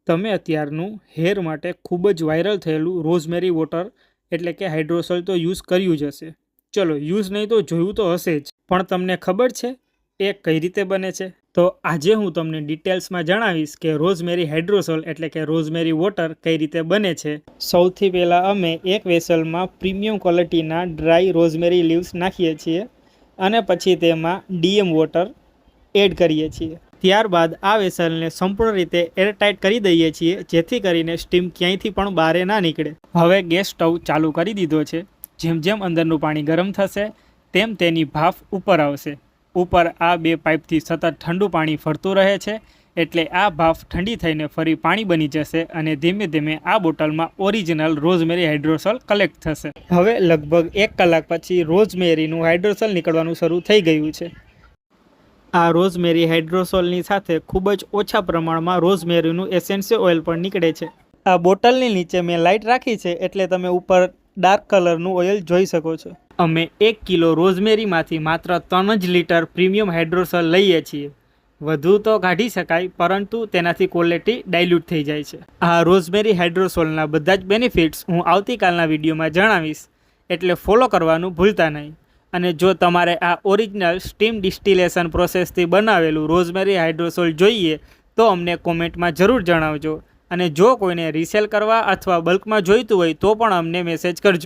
તમે અત્યારનું હેર માટે ખૂબ જ વાયરલ થયેલું રોઝમેરી વોટર એટલે કે હાઇડ્રોસોલ તો યુઝ કર્યું જ હશે. ચલો યુઝ નહીં તો જોયું તો હશે જ, પણ તમને ખબર છે એ કઈ રીતે બને છે? તો આજે હું તમને ડિટેલ્સમાં જણાવીશ કે રોઝમેરી હાઇડ્રોસોલ એટલે કે રોઝમેરી વોટર કઈ રીતે બને છે. સૌથી પહેલાં અમે એક વેસલમાં પ્રીમિયમ ક્વોલિટીના ડ્રાય રોઝમેરી લીવ્સ નાખીએ છીએ અને પછી તેમાં ડીએમ વોટર એડ કરીએ છીએ. ત્યારબાદ આ વેસલને સંપૂર્ણ રીતે એરટાઇટ કરી દઈએ છીએ, જેથી કરીને સ્ટીમ ક્યાંયથી પણ બહાર ના નીકળે. હવે ગેસ સ્ટવ ચાલુ કરી દીધો છે. જેમ જેમ અંદરનું પાણી ગરમ થશે તેમ તેની ભાફ ઉપર આવશે. ઉપર આ બે પાઇપથી સતત ઠંડુ પાણી ફરતું રહે છે, એટલે આ ભાફ ઠંડી થઈને ફરી પાણી બની જશે અને ધીમે ધીમે આ બોટલમાં ઓરિજિનલ રોઝમેરી હાઇડ્રોસોલ કલેક્ટ થશે. હવે લગભગ 1 કલાક પછી રોઝમેરીનું હાઇડ્રોસોલ નીકળવાનું શરૂ થઈ ગયું છે. આ રોઝમેરી હાઇડ્રોસોલની સાથે ખૂબ જ ઓછા પ્રમાણમાં રોઝમેરીનું એસેન્શિયલ ઓઇલ પણ નીકળે છે. આ બોટલની નીચે મેં લાઇટ રાખી છે, એટલે તમે ઉપર ડાર્ક કલરનું ઓઇલ જોઈ શકો છો. અમે 1 કિલો રોઝમેરીમાંથી માત્ર 3 જ લીટર પ્રીમિયમ હાઇડ્રોસોલ લઈએ છીએ. વધુ તો કાઢી શકાય, પરંતુ તેનાથી ક્વોલિટી ડાયલ્યુટ થઈ જાય છે. આ રોઝમેરી હાઇડ્રોસોલના બધા જ બેનિફિટ્સ હું આવતીકાલના વિડીયોમાં જણાવીશ, એટલે ફોલો કરવાનું ભૂલતા નહીં. અને જો તમારે આ ઓરિજિનલ સ્ટીમ ડિસ્ટિલેશન પ્રોસેસથી બનાવેલું રોઝમેરી હાઇડ્રોસોલ જોઈએ તો અમને કોમેન્ટમાં જરૂર જણાવજો. અને જો કોઈને રીસેલ કરવા અથવા બલ્કમાં જોઈતું હોય તો પણ અમને મેસેજ કરજો.